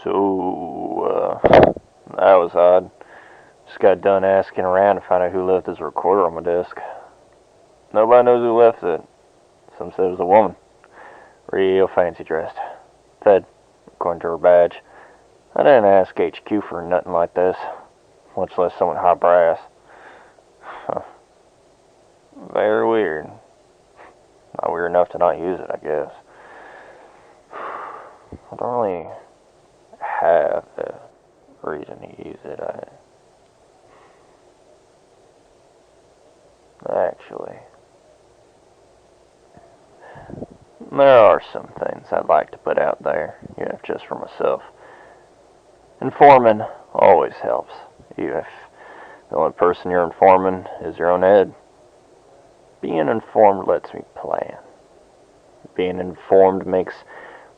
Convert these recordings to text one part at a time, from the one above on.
So, that was odd. Just got done asking around to find out who left this recorder on my desk. Nobody knows who left it. Some said it was a woman. Real fancy dressed. Fed, according to her badge. I didn't ask HQ for nothing like this, much less someone high brass. Very weird. Not weird enough to not use it, I guess. I don't really have a reason to use it. Actually, there are some things I'd like to put out there, just for myself. Informing always helps, even if the only person you're informing is your own head. Being informed lets me plan. Being informed makes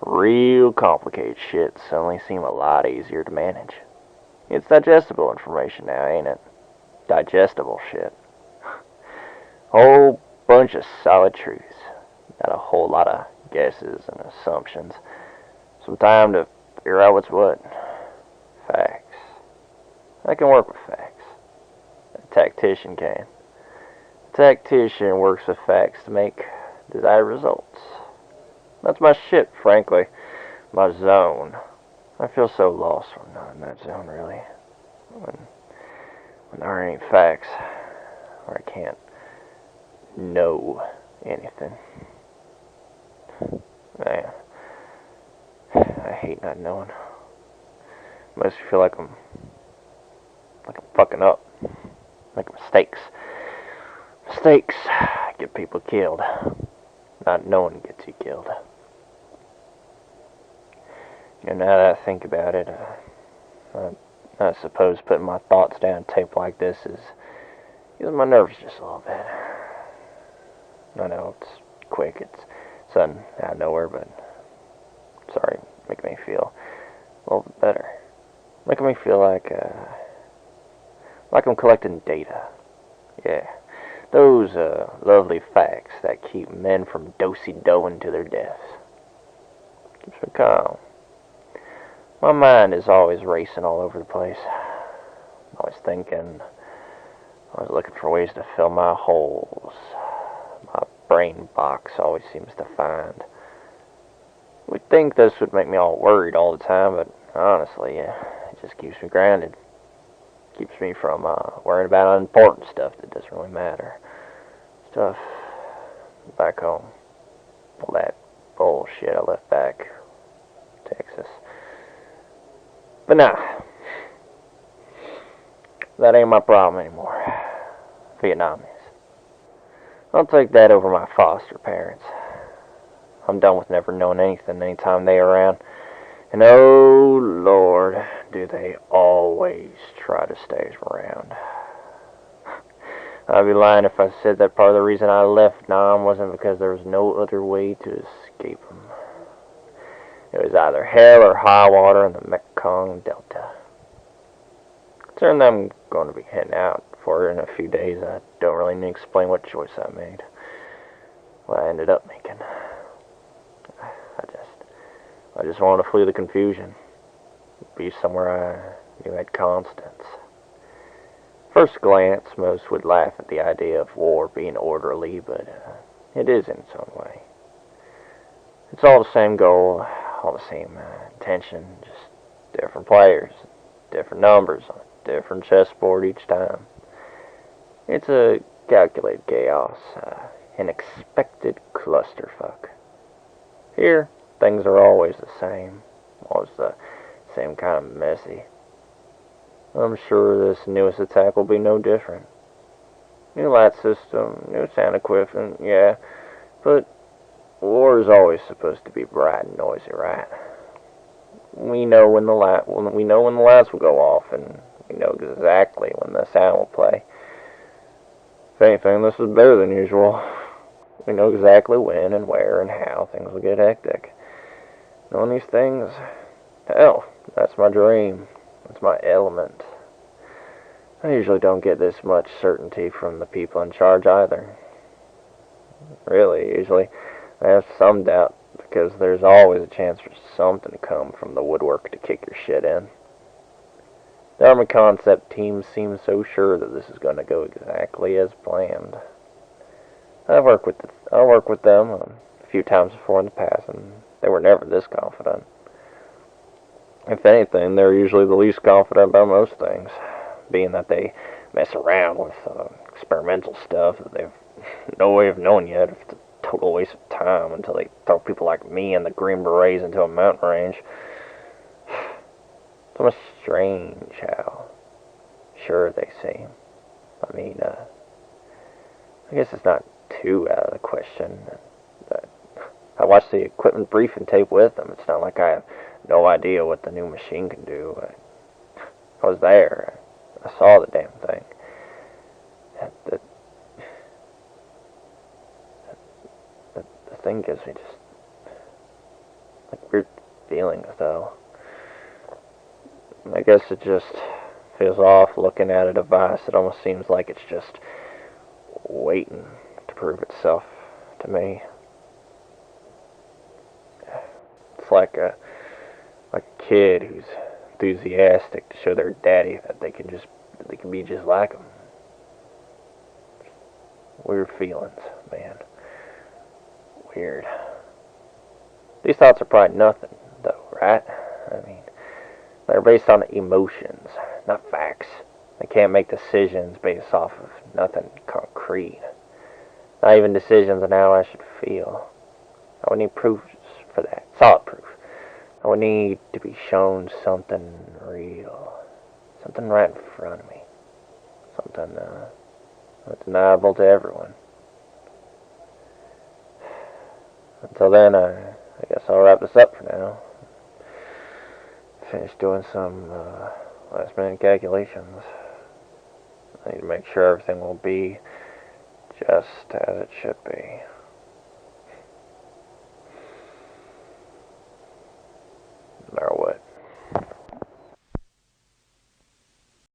real complicated shit suddenly seem a lot easier to manage. It's digestible information now, ain't it? Digestible shit. Whole bunch of solid truths. Not a whole lot of guesses and assumptions. Some time to figure out what's what. Facts. I can work with facts. A tactician can. A tactician works with facts to make desired results. That's my shit, frankly. My zone. I feel so lost when I'm not in that zone, really. When there aren't any facts. Or I can't know anything. Man. I hate not knowing. Makes me feel like I'm fucking up. Making mistakes. Mistakes get people killed. Not knowing gets you killed. Now that I think about it, I suppose putting my thoughts down tape like this is getting my nerves just a little bit. I know it's quick, it's sudden, out of nowhere, but sorry, making me feel a little bit better. Making me feel like I'm collecting data. Yeah, those lovely facts that keep men from do-si-doing to their deaths. Keeps me calm. My mind is always racing all over the place. Always thinking, always looking for ways to fill my holes. My brain box always seems to find. We'd think this would make me all worried all the time, but honestly, it just keeps me grounded. Keeps me from worrying about unimportant stuff that doesn't really matter. Stuff back home. All that bullshit I left back in Texas. But nah, that ain't my problem anymore. Vietnam is. I'll take that over my foster parents. I'm done with never knowing anything anytime they are around. And oh Lord, do they always try to stay around. I'd be lying if I said that part of the reason I left Nam wasn't because there was no other way to escape them. It was either hell or high water in the Mekong Delta. Considering I'm going to be heading out for it in a few days, I don't really need to explain what choice I made. What I ended up making. I just wanted to flee the confusion. Be somewhere I knew had constants. First glance, most would laugh at the idea of war being orderly, but it is in its own way. It's all the same goal, all the same intention, just different players, different numbers on a different chessboard each time. It's a calculated chaos, an expected clusterfuck. Here, things are always the same, always the same kind of messy. I'm sure this newest attack will be no different. New light system, new sound equipment, yeah, but war is always supposed to be bright and noisy, right? We know when the lights will go off, and we know exactly when the sound will play. If anything, this is better than usual. We know exactly when and where and how things will get hectic. Knowing these things, hell, that's my dream. That's my element. I usually don't get this much certainty from the people in charge either. Really, usually I have some doubt the because there's always a chance for something to come from the woodwork to kick your shit in. The Army concept team seems so sure that this is going to go exactly as planned. I've worked with them a few times before in the past, and they were never this confident. If anything, they're usually the least confident about most things, being that they mess around with experimental stuff that they've no way of knowing yet if it's a total waste of time until they throw people like me and the Green Berets into a mountain range. It's almost strange how sure they seem. I mean, I guess it's not too out of the question. I watched the equipment briefing tape with them. It's not like I have no idea what the new machine can do. I was there. I saw the damn thing. The thing gives me just like weird feelings, though. I guess it just feels off looking at a device. It almost seems like it's just waiting to prove itself to me. It's like a kid who's enthusiastic to show their daddy that they can be just like him. Weird feelings, man. Weird. These thoughts are probably nothing, though, right? I mean, they're based on emotions, not facts. They can't make decisions based off of nothing concrete. Not even decisions on how I should feel. I would need proofs for that. Solid proof. I would need to be shown something real. Something right in front of me. Something undeniable to everyone. Until then, I guess I'll wrap this up for now. Finish doing some last minute calculations. I need to make sure everything will be just as it should be.